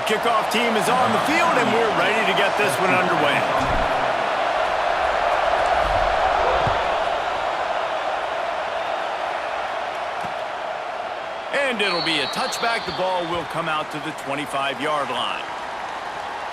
kickoff team is on the field, and we're ready to get this one underway. And it'll be a touchback. The ball will come out to the 25-yard line.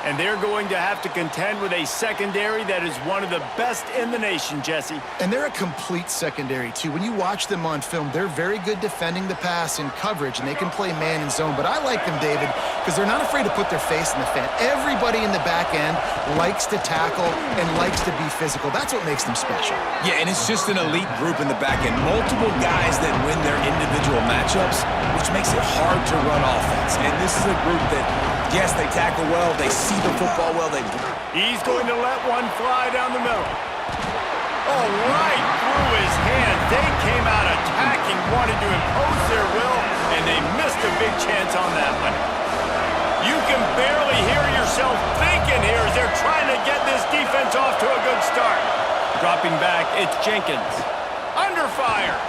And they're going to have to contend with a secondary that is one of the best in the nation, Jesse. And they're a complete secondary, too. When you watch them on film, they're very good defending the pass in coverage, and they can play man and zone. But I like them, David, because they're not afraid to put their face in the fan. Everybody in the back end likes to tackle and likes to be physical. That's what makes them special. Yeah, and it's just an elite group in the back end. Multiple guys that win their individual matchups, which makes it hard to run offense. And this is a group that, yes, they tackle well, they see the football well. He's going to let one fly down the middle. Oh, right through his hand. They came out attacking, wanted to impose their will, and they missed a big chance on that one. You can barely hear yourself thinking here as they're trying to get this defense off to a good start. Dropping back, it's Jenkins. Under fire.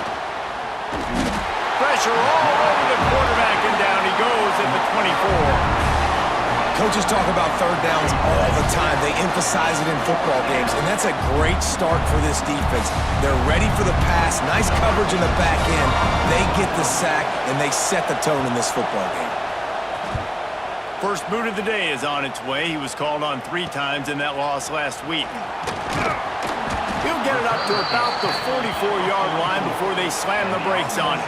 Pressure all over the quarterback, and down he goes at the 24. Coaches talk about third downs all the time. They emphasize it in football games, and that's a great start for this defense. They're ready for the pass, nice coverage in the back end. They get the sack, and they set the tone in this football game. First boot of the day is on its way. He was called on 3 times in that loss last week. He'll get it up to about the 44-yard line before they slam the brakes on it.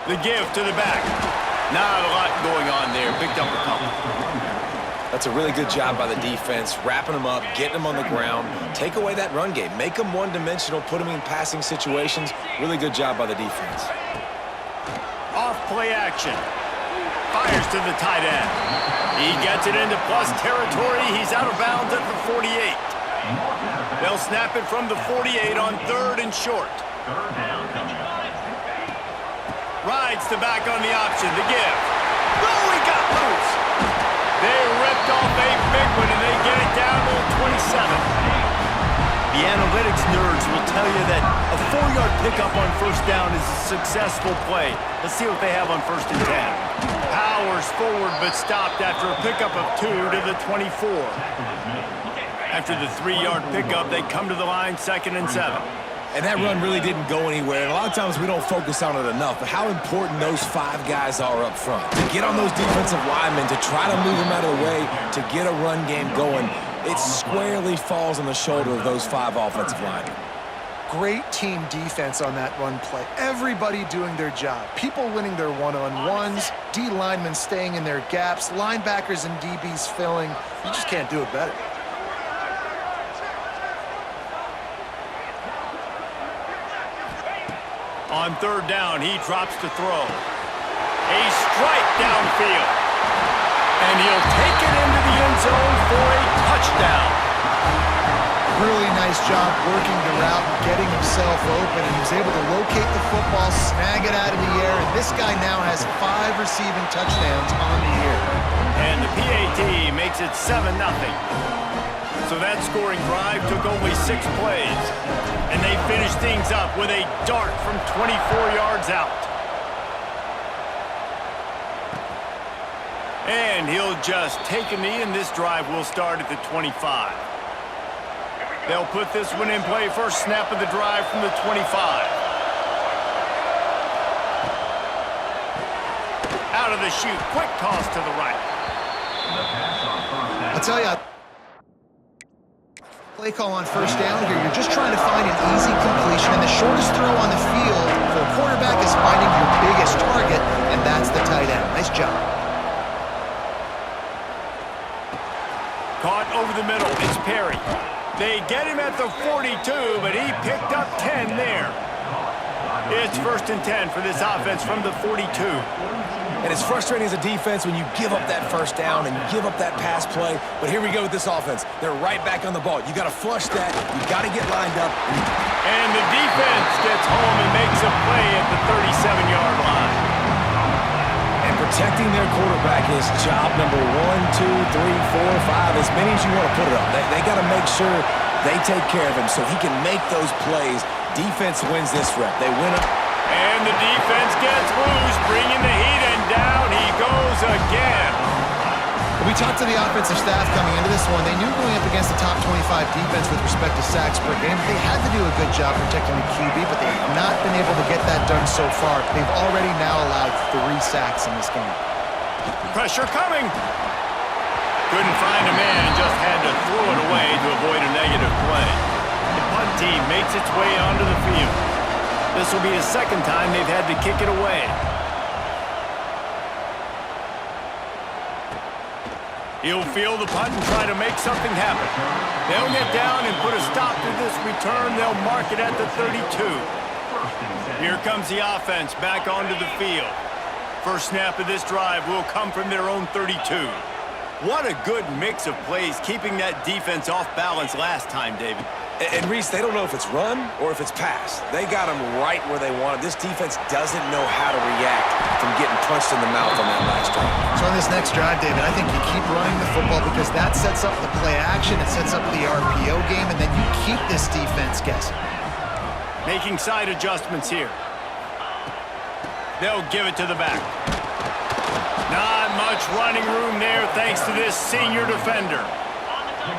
The give to the back. Not a lot going on there. Picked up a couple. That's a really good job by the defense, wrapping them up, getting them on the ground. Take away that run game. Make them one-dimensional, put them in passing situations. Really good job by the defense. Off play action. Fires to the tight end. He gets it into plus territory. He's out of bounds at the 48. They'll snap it from the 48 on 3rd and short. Rides the back on the option, the give. Oh, he got loose. They ripped off a big one, and they get it down to the 27. The analytics nerds will tell you that a 4-yard pickup on first down is a successful play. Let's see what they have on 1st and 10. Powers forward, but stopped after a pickup of 2 to the 24. After the 3-yard pickup, they come to the line, 2nd and 7. And that run really didn't go anywhere. And a lot of times we don't focus on it enough, but how important those 5 guys are up front. To get on those defensive linemen, to try to move them out of the way, to get a run game going, it squarely falls on the shoulder of those 5 offensive linemen. Great team defense on that run play. Everybody doing their job. People winning their one-on-ones, D linemen staying in their gaps, linebackers and DBs filling. You just can't do it better. On 3rd down, he drops to throw. A strike downfield. And he'll take it into the end zone for a touchdown. Really nice job working the route and getting himself open. And he was able to locate the football, snag it out of the air. And this guy now has 5 receiving touchdowns on the year. And the PAT makes it 7-0. So that scoring drive took only 6 plays. And they finished things up with a dart from 24 yards out. And he'll just take a knee, and this drive will start at the 25. They'll put this one in play. First snap of the drive from the 25. Out of the chute. Quick toss to the right. I'll tell you, play call on 1st down here. You're just trying to find an easy completion, and the shortest throw on the field for a quarterback is finding your biggest target, and that's the tight end. Nice job. Caught over the middle. It's Perry. They get him at the 42, but he picked up 10 there. It's 1st and 10 for this offense from the 42. And it's frustrating as a defense when you give up that 1st down and you give up that pass play. But here we go with this offense. They're right back on the ball. You got to flush that. You got to get lined up. And the defense gets home and makes a play at the 37-yard line. And Protecting their quarterback is job number 1, 2, 3, 4, 5, as many as you want to put it up. They got to make sure they take care of him so he can make those plays. Defense wins this rep. They win it. And the defense gets loose, bringing the heat, and down he goes again. We talked to the offensive staff coming into this one. They knew going up against the top 25 defense with respect to sacks per game, they had to do a good job protecting the QB, but they have not been able to get that done so far. They've already now allowed 3 sacks in this game. Pressure coming. Couldn't find a man and just had to throw it away to avoid a negative play. The punt team makes its way onto the field. This will be the second time they've had to kick it away. He'll field the punt and try to make something happen. They'll get down and put a stop to this return. They'll mark it at the 32. Here comes the offense back onto the field. First snap of this drive will come from their own 32. What a good mix of plays, keeping that defense off balance last time, David. And Reese, they don't know if it's run or if it's pass. They got them right where they want it. This defense doesn't know how to react from getting punched in the mouth on that last drive. So on this next drive, David, I think you keep running the football because that sets up the play action, it sets up the RPO game, and then you keep this defense guessing. Making side adjustments here. They'll give it to the back. Not much running room there thanks to this senior defender.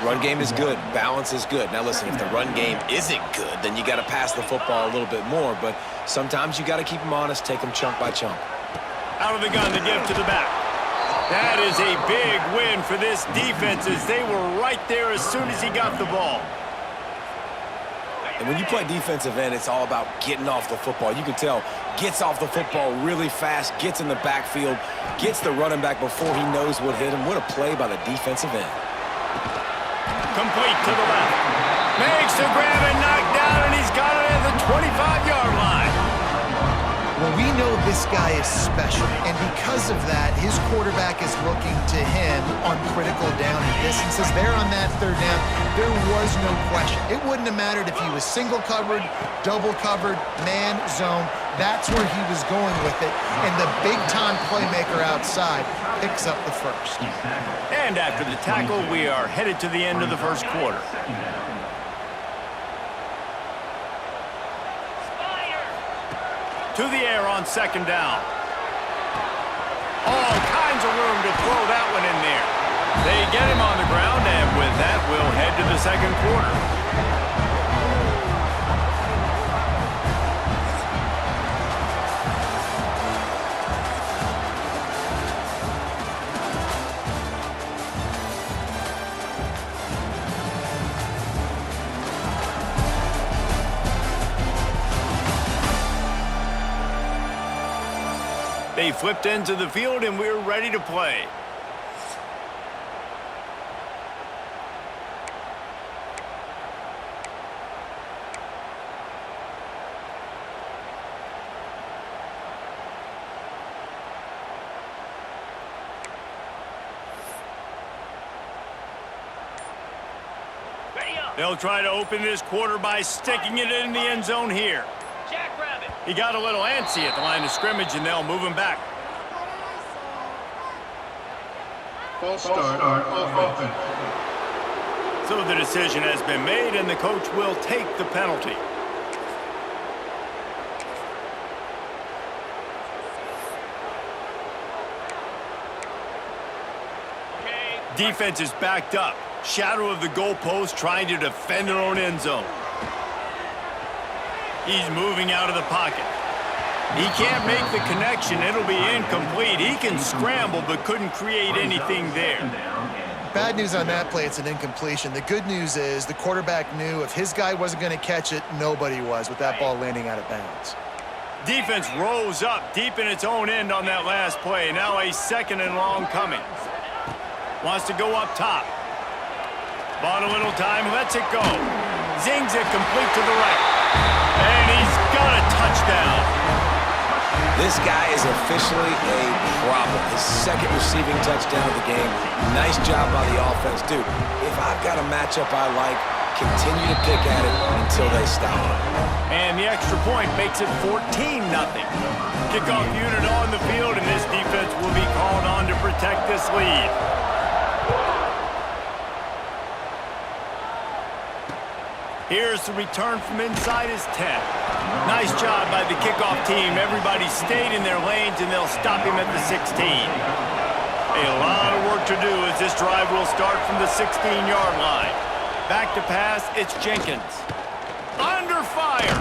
Run game is good. Balance is good. Now, listen, if the run game isn't good, then you got to pass the football a little bit more. But sometimes you got to keep them honest, take them chunk by chunk. Out of the gun to give to the back. That is a big win for this defense as they were right there as soon as he got the ball. And when you play defensive end, it's all about getting off the football. You can tell, gets off the football really fast, gets in the backfield, gets the running back before he knows what hit him. What a play by the defensive end. Complete to the left. Makes the grab and knocked down, and he's got it at the 25-yard line. Well, we know this guy is special, and because of that, his quarterback is looking to him on critical down and distances. There on that third down, there was no question. It wouldn't have mattered if he was single covered, double covered, man, zone. That's where he was going with it, and the big-time playmaker outside picks up the first. And after the tackle, we are headed to the end of the first quarter. To the air on second down. All kinds of room to throw that one in there. They get him on the ground, and with that, we'll head to the second quarter. They flipped into the field, and we're ready to play. They'll try to open this quarter by sticking it in the end zone here. He got a little antsy at the line of scrimmage, and they'll move him back. False start on offense. So the decision has been made, and the coach will take the penalty. Defense is backed up. Shadow of the goalpost, trying to defend their own end zone. He's moving out of the pocket. He can't make the connection. It'll be incomplete. He can scramble, but couldn't create anything there. Bad news on that play, it's an incompletion. The good news is the quarterback knew if his guy wasn't going to catch it, nobody was with that ball landing out of bounds. Defense rose up deep in its own end on that last play. Now a second and long coming. Wants to go up top. Bought a little time, lets it go. Zings it complete to the right. And he's got a touchdown. This guy is officially a problem. His second receiving touchdown of the game. Nice job by the offense. Dude, if I've got a matchup I like, continue to pick at it until they stop it. And the extra point makes it 14-0. Kickoff unit on the field, and this defense will be called on to protect this lead. Here's the return from inside his 10. Nice job by the kickoff team. Everybody stayed in their lanes, and they'll stop him at the 16. A lot of work to do as this drive will start from the 16-yard line. Back to pass, it's Jenkins. Under fire.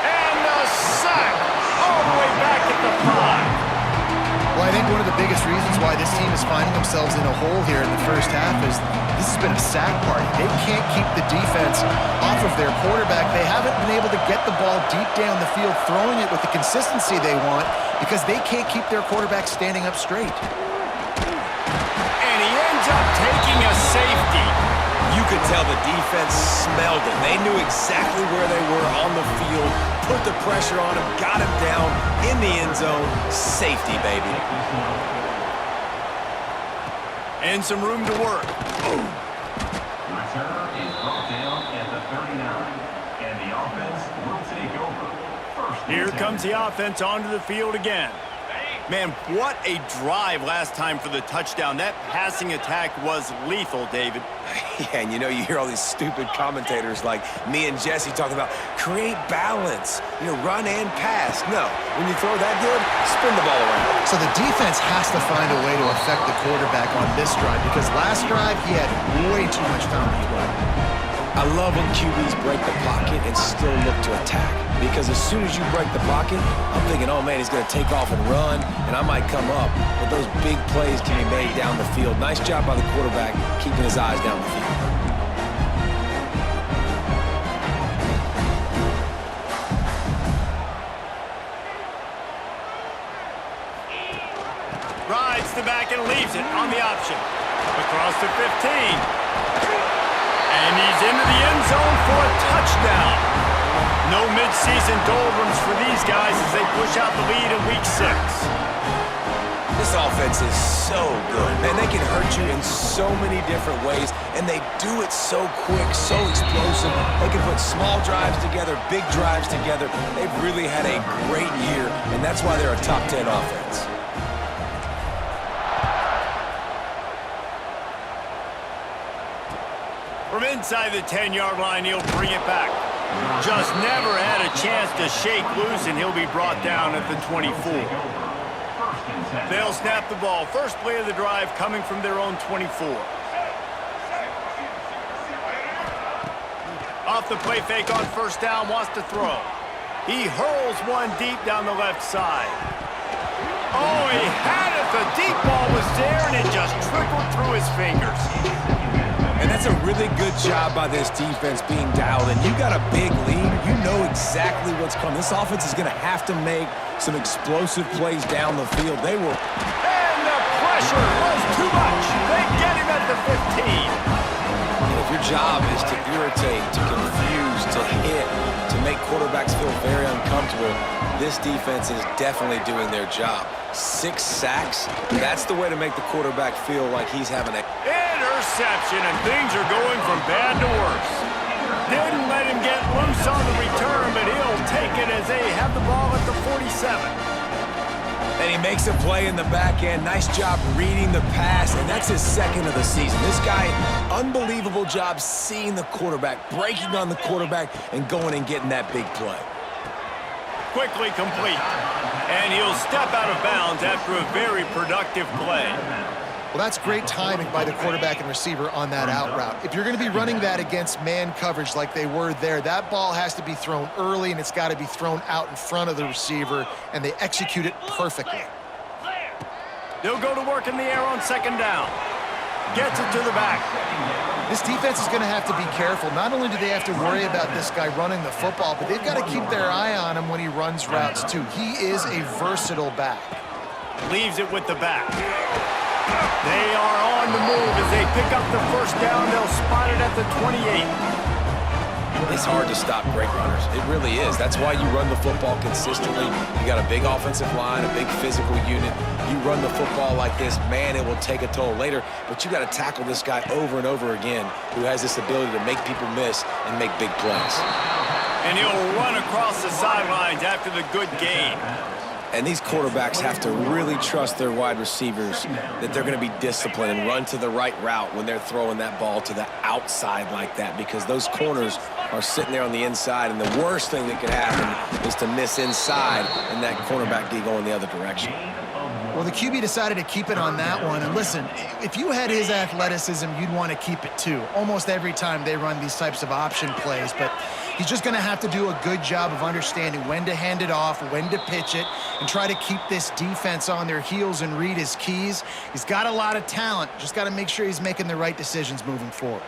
And a sack all the way back at the 5. Well, I think one of the biggest reasons why this team is finding themselves in a hole here in the first half is this has been a sack party. They can't keep the defense off of their quarterback. They haven't been able to get the ball deep down the field, throwing it with the consistency they want because they can't keep their quarterback standing up straight. And he ends up taking a safety. You could tell the defense smelled it. They knew exactly where they were on the field, put the pressure on him, got him down in the end zone. Safety, baby. And some room to work. Return is brought down at the 39, and the offense will take over. Here comes the offense onto the field again. Man, what a drive last time for the touchdown. That passing attack was lethal, David. Yeah, and you know, you hear all these stupid commentators like me and Jesse talking about create balance, you know, run and pass. No, when you throw that good, spin the ball around. So the defense has to find a way to affect the quarterback on this drive because last drive he had way too much time to throw. I love when QBs break the pocket and still look to attack. Because as soon as you break the pocket, I'm thinking, oh man, he's going to take off and run, and I might come up. But those big plays can be made down the field. Nice job by the quarterback keeping his eyes down the field. Rides the back and leaves it on the option. Across the 15. And he's into the end zone for a touchdown. No midseason doldrums for these guys as they push out the lead in Week 6. This offense is so good, man. They can hurt you in so many different ways, and they do it so quick, so explosive. They can put small drives together, big drives together. They've really had a great year, and that's why they're a top 10 offense. From inside the 10-yard line, he'll bring it back. Just never had a chance to shake loose, and he'll be brought down at the 24. They'll snap the ball. First play of the drive coming from their own 24. Off the play fake on first down, wants to throw. He hurls one deep down the left side. Oh, he had it. The deep ball was there, and it just trickled through his fingers. And that's a really good job by this defense being dialed in. You got a big lead. You know exactly what's coming. This offense is going to have to make some explosive plays down the field. They will. And the pressure was too much. They get him at the 15. And if your job is to irritate, to confuse, to hit, to make quarterbacks feel very uncomfortable, this defense is definitely doing their job. 6 sacks, that's the way to make the quarterback feel like he's having a interception, and things are going from bad to worse. Didn't let him get loose on the return, but he'll take it as they have the ball at the 47. And he makes a play in the back end. Nice job reading the pass, and that's his second of the season. This guy, unbelievable job seeing the quarterback, breaking on the quarterback, and going and getting that big play. Quickly complete. And he'll step out of bounds after a very productive play. Well, that's great timing by the quarterback and receiver on that out route. If you're going to be running that against man coverage like they were there, that ball has to be thrown early, and it's got to be thrown out in front of the receiver, and they execute it perfectly. They'll go to work in the air on second down. Gets it to the back. This defense is going to have to be careful. Not only do they have to worry about this guy running the football, but they've got to keep their eye on him when he runs routes, too. He is a versatile back. Leaves it with the back. They are on the move as they pick up the first down. They'll spot it at the 28. It's hard to stop great runners. It really is. That's why you run the football consistently. You got a big offensive line, a big physical unit. You run the football like this, man, it will take a toll later. But you got to tackle this guy over and over again who has this ability to make people miss and make big plays. And he'll run across the sidelines after the good gain. And these quarterbacks have to really trust their wide receivers that they're going to be disciplined and run to the right route when they're throwing that ball to the outside like that, because those corners are sitting there on the inside, and the worst thing that could happen is to miss inside and that cornerback be going the other direction. Well, the QB decided to keep it on that one. And listen, if you had his athleticism, you'd want to keep it too. Almost every time they run these types of option plays. But he's just going to have to do a good job of understanding when to hand it off, when to pitch it, and try to keep this defense on their heels and read his keys. He's got a lot of talent. Just got to make sure he's making the right decisions moving forward.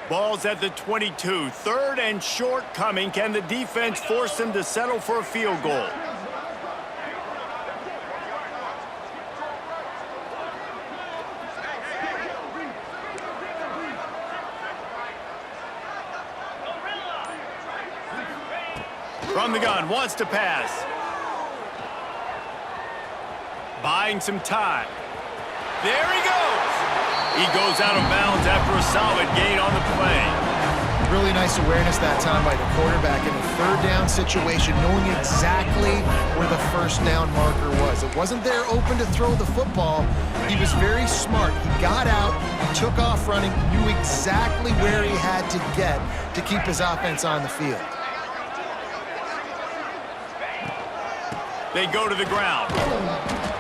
Ball's at the 22. Third and short coming. Can the defense force them to settle for a field goal? From the gun, wants to pass. Buying some time. There he goes. He goes out of bounds after a solid gain on the play. Really nice awareness that time by the quarterback in a third down situation, knowing exactly where the first down marker was. It wasn't there open to throw the football. He was very smart. He got out, he took off running, knew exactly where he had to get to keep his offense on the field. They go to the ground.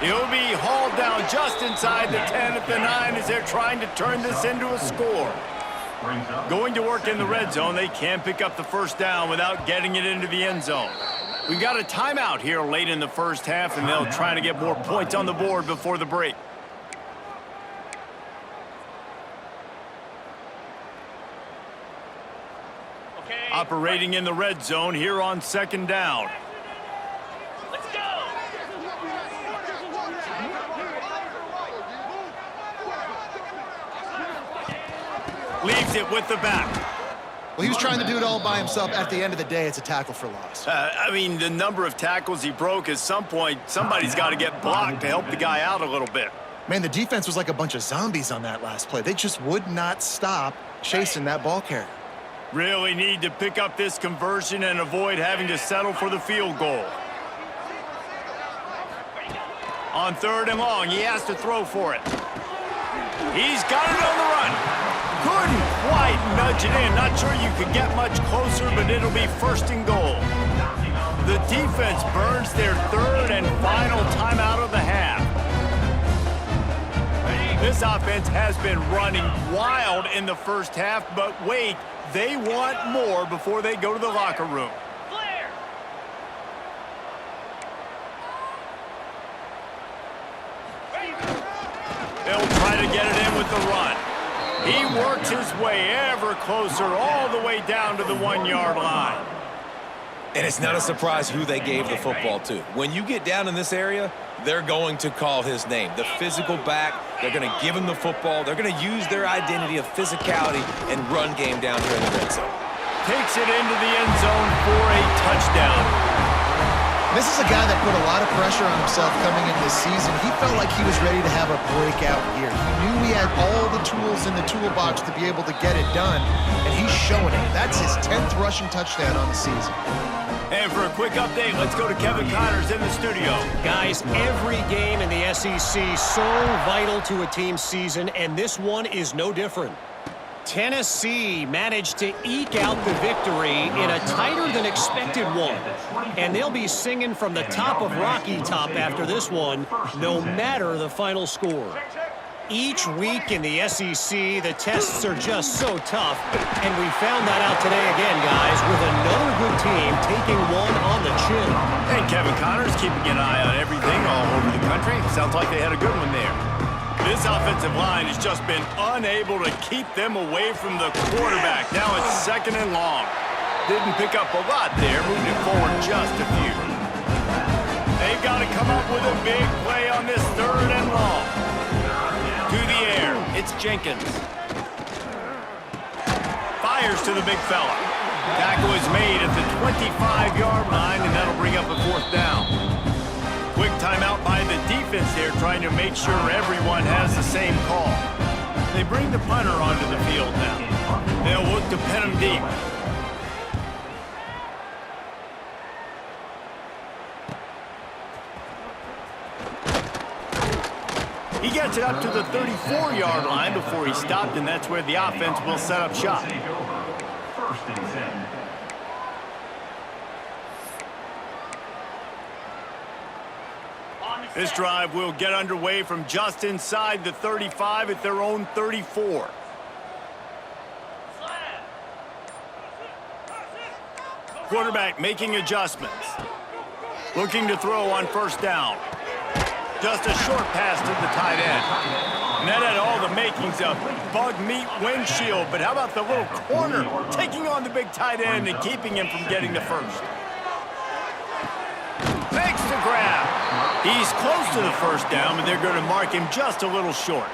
He'll be hauled down just inside the 10 at the 9 as they're trying to turn this into a score. Going to work in the red zone, they can pick up the first down without getting it into the end zone. We've got a timeout here late in the first half, and they'll try to get more points on the board before the break. Operating in the red zone here on second down. Leaves it with the back. Well, he was trying to do it all by himself. At the end of the day, it's a tackle for loss. I mean, the number of tackles he broke, at some point, somebody's got to get blocked to help the guy out a little bit. Man, the defense was like a bunch of zombies on that last play. They just would not stop chasing that ball carrier. Really need to pick up this conversion and avoid having to settle for the field goal. On third and long, he has to throw for it. He's got it on the run. Couldn't quite nudge it in. Not sure you could get much closer, but it'll be first and goal. The defense burns their third and final timeout of the half. This offense has been running wild in the first half, but wait, they want more before they go to the locker room. They'll try to get it in with the run. He works his way ever closer all the way down to the 1-yard line. And it's not a surprise who they gave the football to. When you get down in this area, they're going to call his name. The physical back, they're going to give him the football. They're going to use their identity of physicality and run game down here in the red zone. Takes it into the end zone for a touchdown. This is a guy that put a lot of pressure on himself coming into this season. He felt like he was ready to have a breakout year. He knew he had all the tools in the toolbox to be able to get it done, and he's showing it. That's his 10th rushing touchdown on the season. And for a quick update, let's go to Kevin Connors in the studio. Guys, every game in the SEC so vital to a team's season, and this one is no different. Tennessee managed to eke out the victory in a tighter than expected one. And they'll be singing from the top of Rocky Top after this one, no matter the final score. Each week in the SEC, the tests are just so tough, and we found that out today again, guys, with another good team taking one on the chin. And Kevin Connors keeping an eye on everything all over the country. Sounds like they had a good one there. This offensive line has just been unable to keep them away from the quarterback. Now it's second and long. Didn't pick up a lot there, moved it forward just a few. They've got to come up with a big play on this third and long. It's Jenkins. Fires to the big fella. Tackle is made at the 25-yard line, and that'll bring up a 4th down. Quick timeout by the defense there, trying to make sure everyone has the same call. They bring the punter onto the field now. They'll look to pin him deep. He gets it up to the 34-yard line before he stopped, and that's where the offense will set up shop. First and 10. This drive will get underway from just inside the 35 at their own 34. Quarterback making adjustments. Looking to throw on 1st down. Just a short pass to the tight end. And that had all the makings of bug meat windshield, but how about the little corner taking on the big tight end and keeping him from getting the first? Makes the grab. He's close to the 1st down, but they're going to mark him just a little short.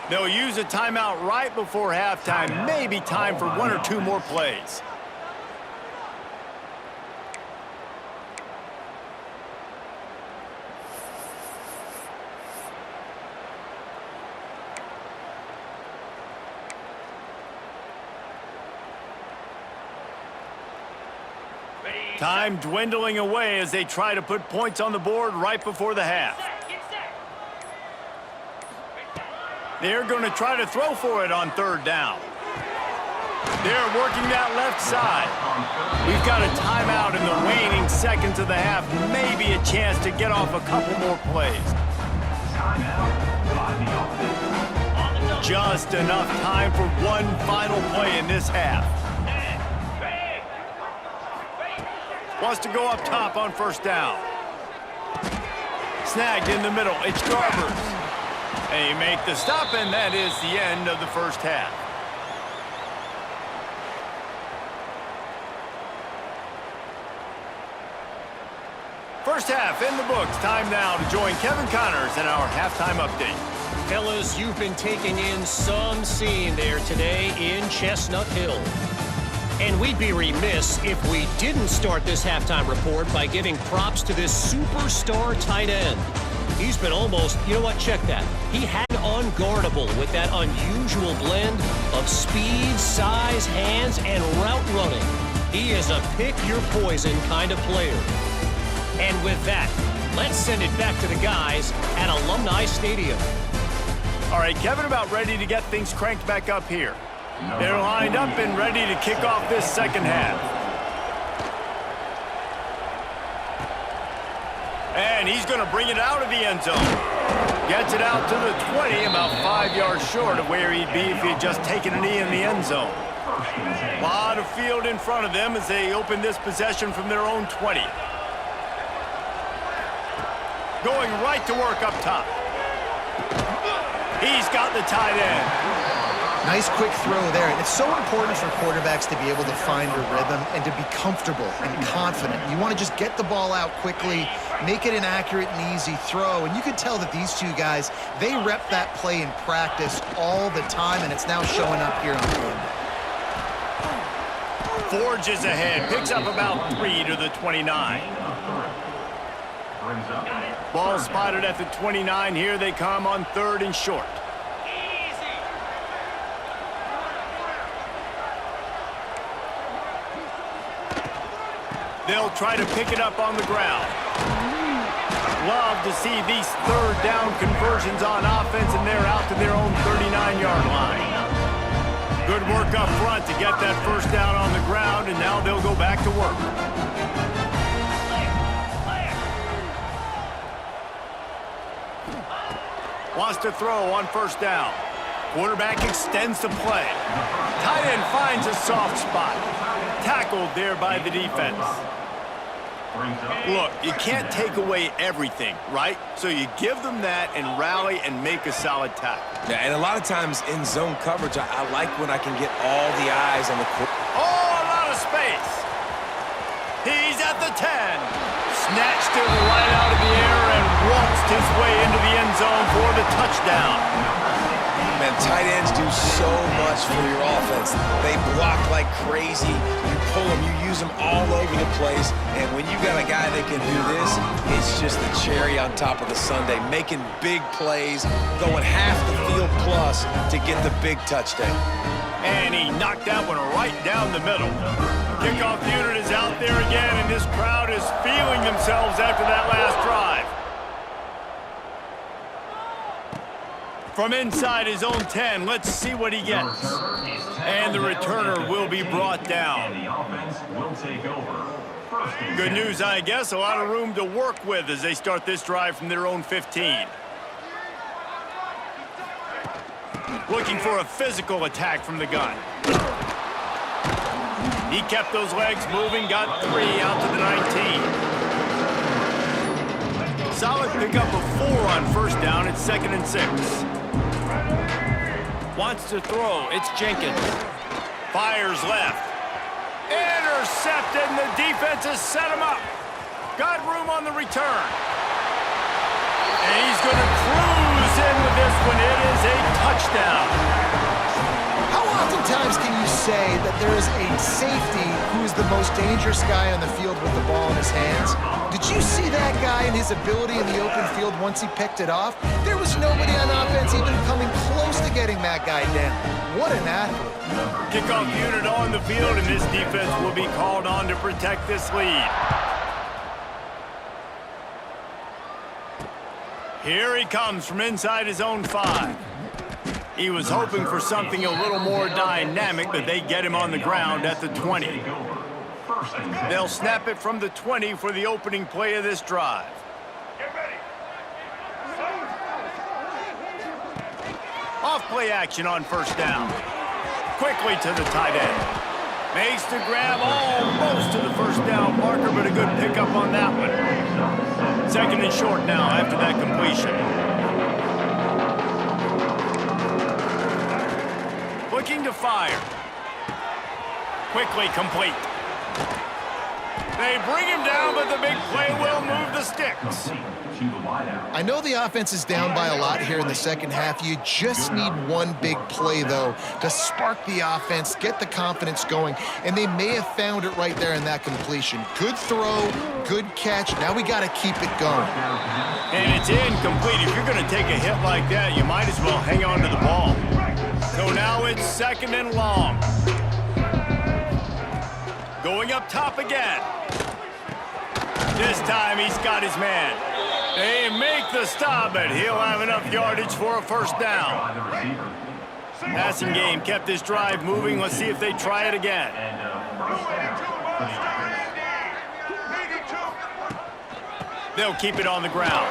They'll use a timeout right before halftime, maybe time for 1 or 2 more plays. Time dwindling away as they try to put points on the board right before the half. They're going to try to throw for it on 3rd down. They're working that left side. We've got a timeout in the waning seconds of the half. Maybe a chance to get off a couple more plays. Just enough time for one final play in this half. Wants to go up top on 1st down. Snagged in the middle. It's Garbers. They make the stop, and that is the end of the 1st half. First half in the books. Time now to join Kevin Connors in our halftime update. Fellas, you've been taking in some scene there today in Chestnut Hill. And we'd be remiss if we didn't start this halftime report by giving props to this superstar tight end. He's been almost, you know what, check that. He had unguardable with that unusual blend of speed, size, hands, and route running. He is a pick-your-poison kind of player. And with that, let's send it back to the guys at Alumni Stadium. All right, Kevin, about ready to get things cranked back up here. They're lined up and ready to kick off this 2nd half. And he's going to bring it out of the end zone. Gets it out to the 20, about 5 yards short of where he'd be if he had just taken a knee in the end zone. A lot of field in front of them as they open this possession from their own 20. Going right to work up top. He's got the tight end. Nice quick throw there. And it's so important for quarterbacks to be able to find a rhythm and to be comfortable and confident. You want to just get the ball out quickly, make it an accurate and easy throw. And you can tell that these 2 guys, they rep that play in practice all the time, and it's now showing up here on film. Forges ahead, picks up about 3 to the 29. Ball spotted at the 29. Here they come on 3rd and short. They'll try to pick it up on the ground. Love to see these 3rd down conversions on offense, and they're out to their own 39-yard line. Good work up front to get that 1st down on the ground, and now they'll go back to work. Wants to throw on 1st down. Quarterback extends the play. Tight end finds a soft spot. Tackled there by the defense. Look, you can't take away everything, right? So you give them that and rally and make a solid tackle. Yeah, and a lot of times in zone coverage, I like when I can get all the eyes on the court. Oh, a lot of space. He's at the 10. Snatched it right out of the air and waltzed his way into the end zone for the touchdown. Man, tight ends do so much for your offense. They block like crazy. You pull them, you use them all over the place. And when you got a guy that can do this, it's just the cherry on top of the sundae, making big plays, going half the field plus to get the big touchdown. And he knocked that one right down the middle. Kickoff unit is out there again, and this crowd is feeling themselves after that last drive. From inside his own 10, let's see what he gets. And the returner will be brought down. And the offense will take over. First and Good 10. news, I guess. A lot of room to work with as they start this drive from their own 15. Looking for a physical attack from the gun. He kept those legs moving, got 3 out to the 19. Solid pickup of 4 on first down. It's 2nd and 6. Wants to throw. It's Jenkins. Fires left. Intercepted, and the defense has set him up. Got room on the return. And he's going to cruise in with this one. It is a touchdown. How oftentimes can you say that there is a safety who is the most dangerous guy on the field with the ball in his hands? Did you see that guy and his ability in the open field once he picked it off? There was nobody on offense even coming close to getting that guy down. What an athlete. Kickoff unit on the field, and this defense will be called on to protect this lead. Here he comes from inside his own 5. He was hoping for something a little more dynamic, but they get him on the ground at the 20. They'll snap it from the 20 for the opening play of this drive. Off play action on first down. Quickly to the tight end. Makes the grab almost to the first down marker, but a good pickup on that one. 2nd and short now after that completion. Looking to fire. Quickly complete. They bring him down, but the big play will move the sticks. I know the offense is down by a lot here in the second half. You just need one big play, though, to spark the offense, get the confidence going, and they may have found it right there in that completion. Good throw, good catch. Now we got to keep it going. And it's incomplete. If you're going to take a hit like that, you might as well hang on to the ball. So now it's 2nd and long. Going up top again. This time he's got his man. They make the stop, but he'll have enough yardage for a first down. Passing game kept this drive moving. Let's see if they try it again. They'll keep it on the ground.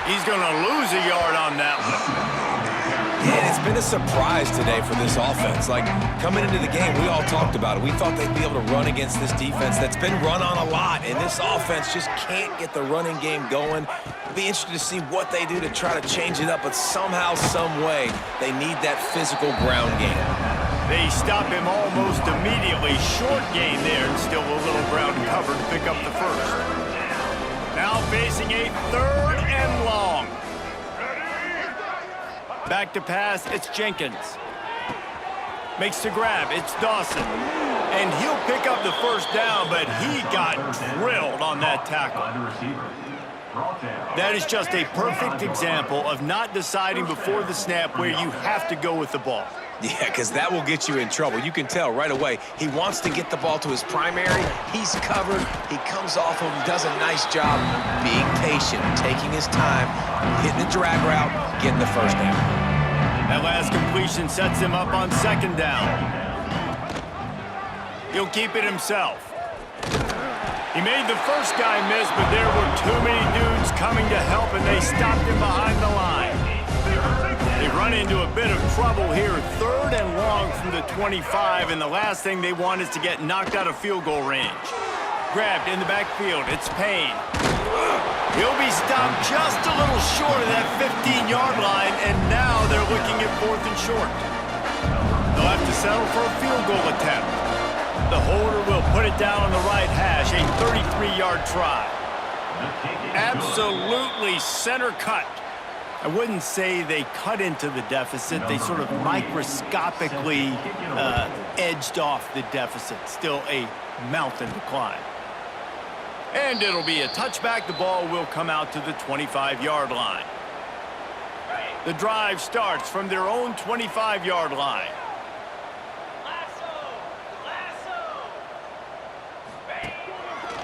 He's going to lose a yard on that one. And it's been a surprise today for this offense. Like, coming into the game, we all talked about it. We thought they'd be able to run against this defense that's been run on a lot, and this offense just can't get the running game going. It'll be interesting to see what they do to try to change it up, but somehow, some way, they need that physical ground game. They stop him almost immediately. Short gain there, and still a little ground cover to pick up the first. Now facing a 3rd and long. Back to pass, it's Jenkins. Makes the grab, it's Dawson. And he'll pick up the first down, but he got drilled on that tackle. That is just a perfect example of not deciding before the snap where you have to go with the ball. Yeah, because that will get you in trouble. You can tell right away. He wants to get the ball to his primary. He's covered. He comes off him, does a nice job being patient, taking his time, hitting the drag route, getting the first down. That last completion sets him up on 2nd down. He'll keep it himself. He made the first guy miss, but there were too many dudes coming to help, and they stopped him behind the line. They run into a bit of trouble here, 3rd and long from the 25, and the last thing they want is to get knocked out of field goal range. Grabbed in the backfield, it's Payne. He'll be stopped just a little short of that 15-yard line, and now they're looking at 4th and short. They'll have to settle for a field goal attempt. The holder will put it down on the right hash, a 33-yard try. Absolutely center cut. I wouldn't say they cut into the deficit. They sort of microscopically edged off the deficit. Still a mountain to climb. And it'll be a touchback. The ball will come out to the 25-yard line. The drive starts from their own 25-yard line.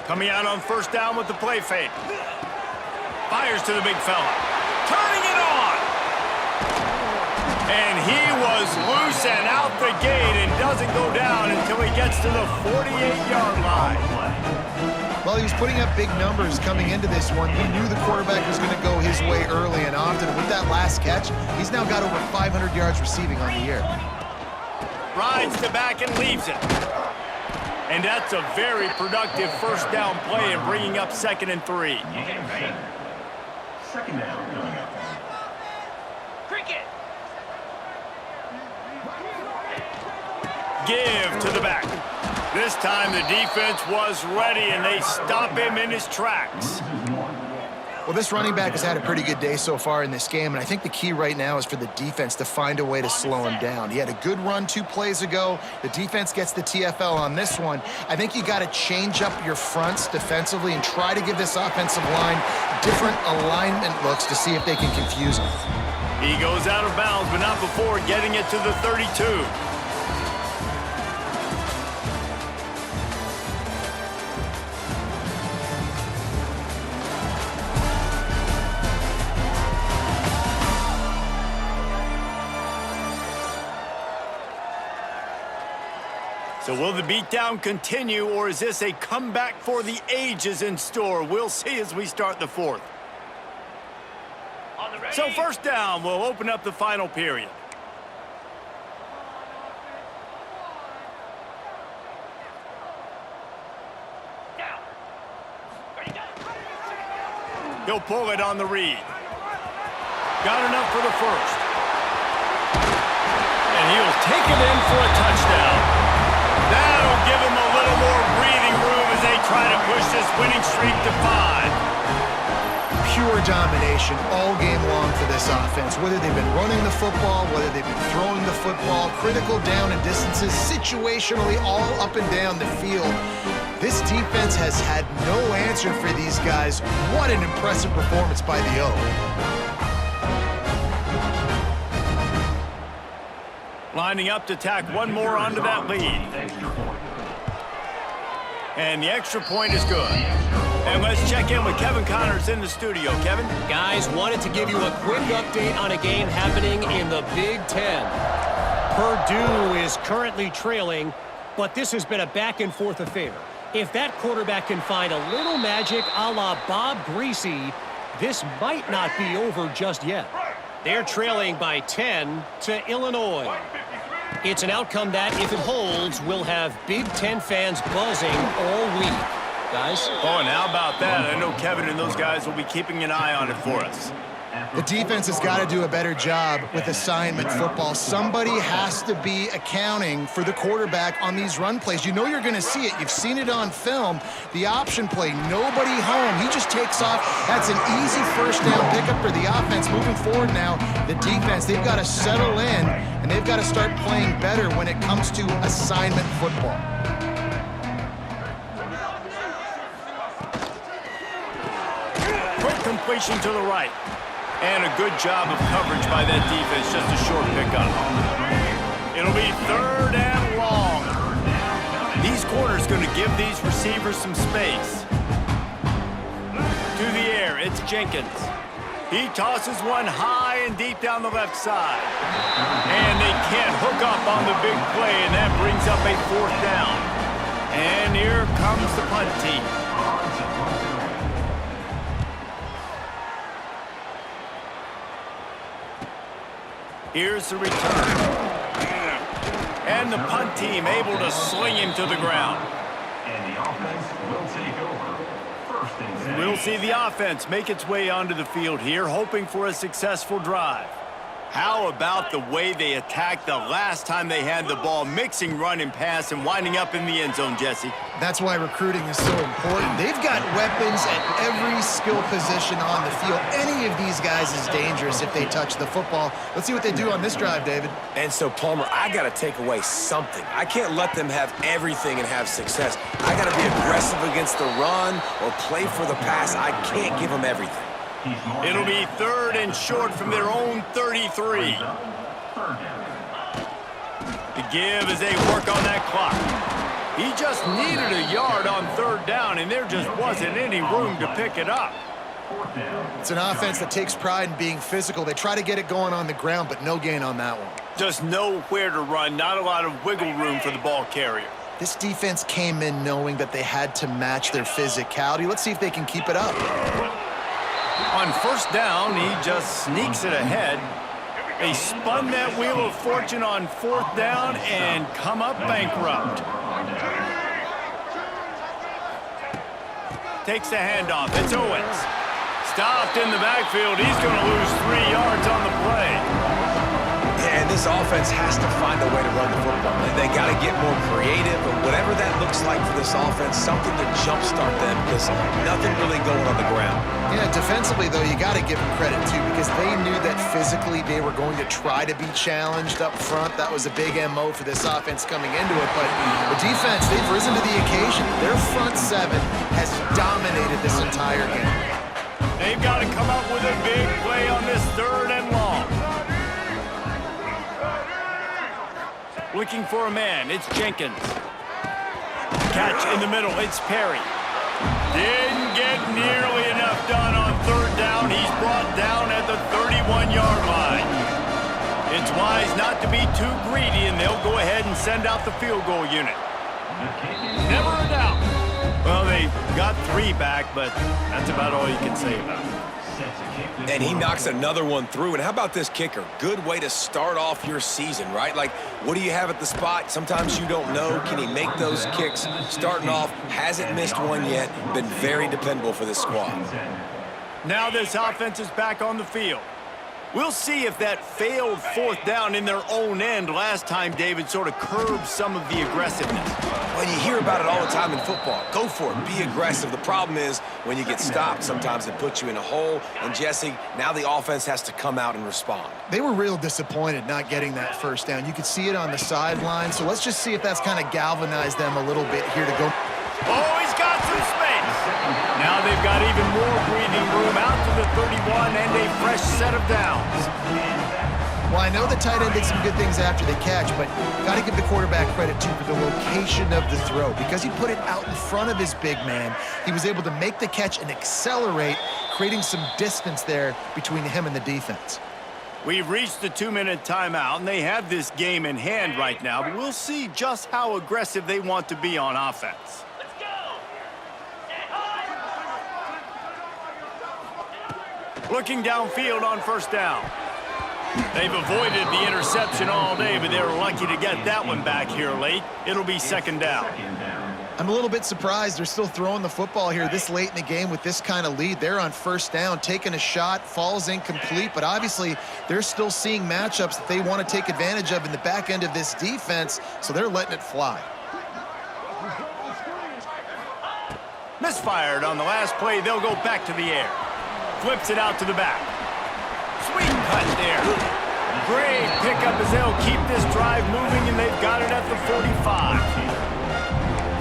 Coming out on first down with the play fake. Fires to the big fella. Turning it on. And he was loose and out the gate and doesn't go down until he gets to the 48-yard line. Well, he was putting up big numbers coming into this one. We knew the quarterback was going to go his way early and often. With that last catch, he's now got over 500 yards receiving on the year. Rides to back and leaves it. And that's a very productive first down play and bringing up 2nd and 3. Second down. Give to the back. This time the defense was ready, and they stop him in his tracks. Well, this running back has had a pretty good day so far in this game, and I think the key right now is for the defense to find a way to slow him down. He had a good run 2 plays ago. The defense gets the TFL on this one. I think you got to change up your fronts defensively and try to give this offensive line different alignment looks to see if they can confuse him. He goes out of bounds, but not before getting it to the 32. So will the beatdown continue, or is this a comeback for the ages in store? We'll see as we start the 4th. So first down will open up the final period. He'll pull it on the read. Got enough for the first. And he'll take it in for a touchdown. That'll give him a little more breathing room as they try to push this winning streak to 5. Pure domination all game long for this offense. Whether they've been running the football, whether they've been throwing the football, critical down and distances, situationally all up and down the field. This defense has had no answer for these guys. What an impressive performance by the O. Lining up to tack one more onto that lead. And the extra point is good. And let's check in with Kevin Connors in the studio. Kevin? Guys, wanted to give you a quick update on a game happening in the Big Ten. Purdue is currently trailing, but this has been a back-and-forth affair. If that quarterback can find a little magic a la Bob Greasy, this might not be over just yet. They're trailing by 10 to Illinois. It's an outcome that, if it holds, will have Big Ten fans buzzing all week. Guys? Oh, and how about that? I know Kevin and those guys will be keeping an eye on it for us. The defense has got to do a better job with assignment football. Somebody has to be accounting for the quarterback on these run plays. You know you're going to see it. You've seen it on film. The option play, nobody home. He just takes off. That's an easy first down pickup for the offense. Moving forward now, the defense, they've got to settle in, and they've got to start playing better when it comes to assignment football. Quick completion to the right. And a good job of coverage by that defense. Just a short pickup. It'll be 3rd and long. These corners going to give these receivers some space. To the air, it's Jenkins. He tosses one high and deep down the left side. And they can't hook up on the big play, and that brings up a 4th down. And here comes the punt team. Here's the return. And the punt team able to sling him to the ground. And the offense will take over. 1st and 10. We'll see the offense make its way onto the field here, hoping for a successful drive. How about the way they attacked the last time they had the ball, mixing run and pass and winding up in the end zone, Jesse? That's why recruiting is so important. They've got weapons at every skill position on the field. Any of these guys is dangerous if they touch the football. Let's see what they do on this drive, David. And so, Palmer, I got to take away something. I can't let them have everything and have success. I got to be aggressive against the run or play for the pass. I can't give them everything. It'll be 3rd and short from their own 33. The give as they work on that clock. He just needed a yard on 3rd down, and there just wasn't any room to pick it up. It's an offense that takes pride in being physical. They try to get it going on the ground, but no gain on that one. Just nowhere to run, not a lot of wiggle room for the ball carrier. This defense came in knowing that they had to match their physicality. Let's see if they can keep it up. On 1st down, he just sneaks it ahead. They spun that wheel of fortune on 4th down and come up bankrupt. Takes the handoff. It's Owens. Stopped in the backfield. He's going to lose 3 yards on the play. And this offense has to find a way to run the football. They got to get more creative, but whatever that looks like for this offense, something to jumpstart them because nothing really going on the ground. Yeah, defensively, though, you got to give them credit, too, because they knew that physically they were going to try to be challenged up front. That was a big MO for this offense coming into it, but the defense, they've risen to the occasion. Their front 7 has dominated this entire game. They've got to come up with a big play on this 3rd and long. Looking for a man, it's Jenkins. Catch in the middle, it's Perry. Didn't get nearly enough done on 3rd down. He's brought down at the 31-yard line. It's wise not to be too greedy, and they'll go ahead and send out the field goal unit. Never a doubt. Well, they got 3 back, but that's about all you can say about it. And he knocks another one through. And how about this kicker? Good way to start off your season, right? Like, what do you have at the spot? Sometimes you don't know. Can he make those kicks? Starting off, hasn't missed one yet. Been very dependable for this squad. Now this offense is back on the field. We'll see if that failed 4th down in their own end last time, David, sort of curbed some of the aggressiveness. Well, you hear about it all the time in football. Go for it. Be aggressive. The problem is when you get stopped, sometimes it puts you in a hole. And, Jesse, now the offense has to come out and respond. They were real disappointed not getting that 1st down. You could see it on the sideline. So let's just see if that's kind of galvanized them a little bit here to go. Oh, he's got some space. Now they've got even more breathing room out to the 31 and a fresh set of downs. Well, I know the tight end did some good things after the catch, but got to give the quarterback credit, too, for the location of the throw. Because he put it out in front of his big man, he was able to make the catch and accelerate, creating some distance there between him and the defense. We've reached the 2-minute timeout, and they have this game in hand right now, but we'll see just how aggressive they want to be on offense. Looking downfield on 1st down. They've avoided the interception all day, but they were lucky to get that one back here late. It'll be 2nd down. I'm a little bit surprised they're still throwing the football here this late in the game with this kind of lead. They're on 1st down, taking a shot, falls incomplete, but obviously they're still seeing matchups that they want to take advantage of in the back end of this defense, so they're letting it fly. Misfired on the last play. They'll go back to the air. Flips it out to the back. Sweet cut there. Great pickup as they'll keep this drive moving, and they've got it at the 45.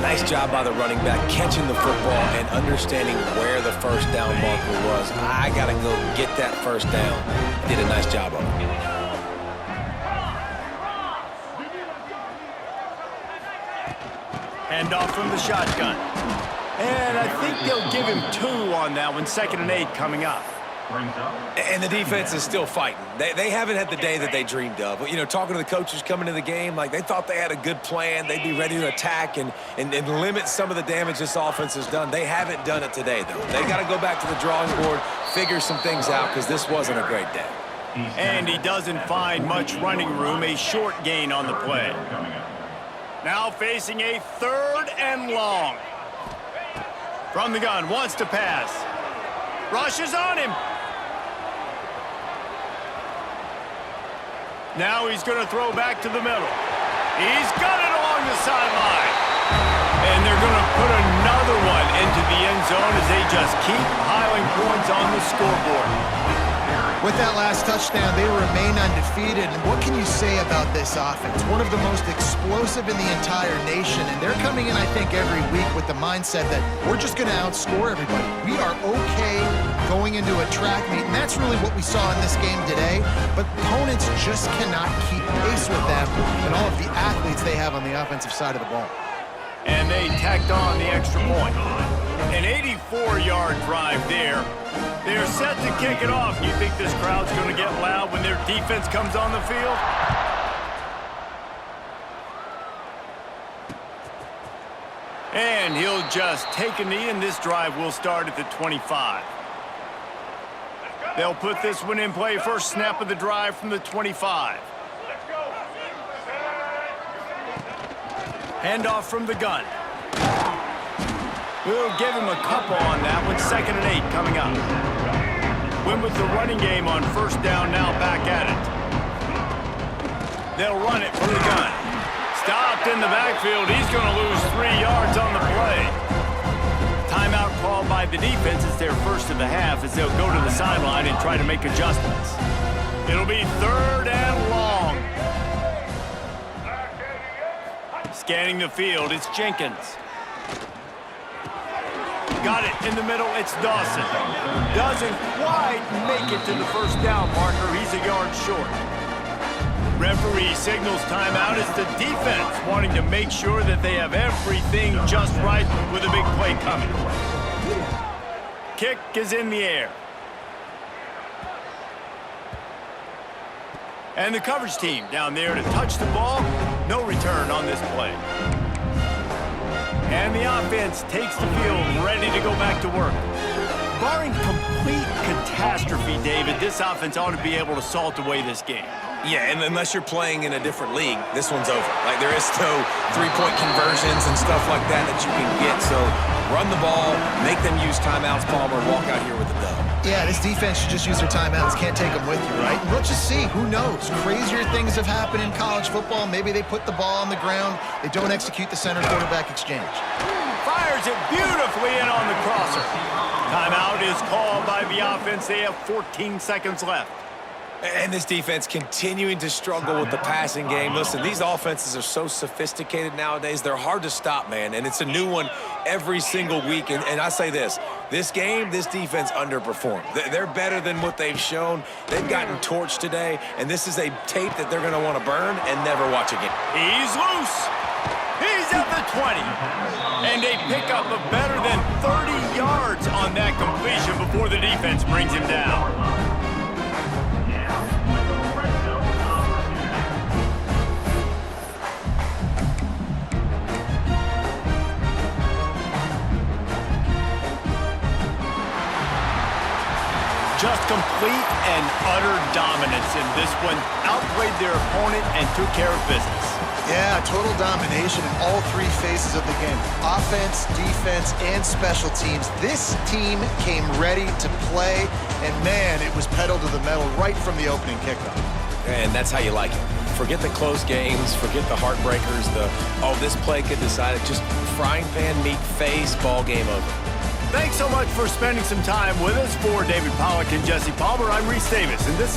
Nice job by the running back catching the football and understanding where the 1st down marker was. I got to go get that 1st down. Did a nice job of it. Handoff from the shotgun. And I think they'll give him 2 on that one. 2nd and 8 coming up. And the defense is still fighting. They haven't had the day that they dreamed of. You know, talking to the coaches coming to the game, like they thought they had a good plan. They'd be ready to attack and limit some of the damage this offense has done. They haven't done it today, though. They got to go back to the drawing board, figure some things out, because this wasn't a great day. And he doesn't find much running room. A short gain on the play. Now facing a 3rd and long. From the gun, wants to pass. Rushes on him. Now he's going to throw back to the middle. He's got it along the sideline. And they're going to put another one into the end zone as they just keep piling points on the scoreboard. With that last touchdown, they remain undefeated. And what can you say about this offense? One of the most explosive in the entire nation. And they're coming in, I think, every week with the mindset that we're just going to outscore everybody. We are okay going into a track meet. And that's really what we saw in this game today. But opponents just cannot keep pace with them and all of the athletes they have on the offensive side of the ball. And they tacked on the extra point. An 84-yard drive there. They're set to kick it off. You think this crowd's going to get loud when their defense comes on the field? And he'll just take a knee, and this drive will start at the 25. They'll put this one in play. First snap of the drive from the 25. Handoff from the gun. We'll give him a couple on that one. 2nd and 8 coming up. Went with the running game on first down, now back at it. They'll run it from the gun. Stopped in the backfield. He's going to lose 3 yards on the play. Timeout called by the defense. It's their first of the half as they'll go to the sideline and try to make adjustments. It'll be 3rd and long. Scanning the field, it's Jenkins. Got it in the middle, it's Dawson. Doesn't quite make it to the first down marker. He's a yard short. Referee signals timeout as the defense wanting to make sure that they have everything just right with a big play coming. Kick is in the air. And the coverage team down there to touch the ball. No return on this play. And the offense takes the field, ready to go back to work. Barring complete catastrophe, David, this offense ought to be able to salt away this game. Yeah, and unless you're playing in a different league, this one's over. Like, there is no three-point conversions and stuff like that you can get. So run the ball, make them use timeouts, Palmer, walk out here with a dub. Yeah, this defense should just use their timeouts. Can't take them with you, right? And we'll just see. Who knows? Crazier things have happened in college football. Maybe they put the ball on the ground. They don't execute the center-quarterback exchange. Fires it beautifully in on the crosser. Timeout is called by the offense. They have 14 seconds left. And this defense continuing to struggle with the passing game. Listen, these offenses are so sophisticated nowadays. They're hard to stop, man. And it's a new one every single week. And I say this game, this defense underperformed. They're better than what they've shown. They've gotten torched today. And this is a tape that they're going to want to burn and never watch again. He's loose. He's at the 20. And a pickup of better than 30 yards on that completion before the defense brings him down. Just complete and utter dominance in this one. Outplayed their opponent and took care of business. Yeah, total domination in all 3 phases of the game. Offense, defense, and special teams. This team came ready to play, and man, it was pedal to the metal right from the opening kickoff. And that's how you like it. Forget the close games, forget the heartbreakers, this play could decide it. Just frying pan meat face, ball game over. Thanks so much for spending some time with us. For David Pollack and Jesse Palmer, I'm Reese Davis, and this is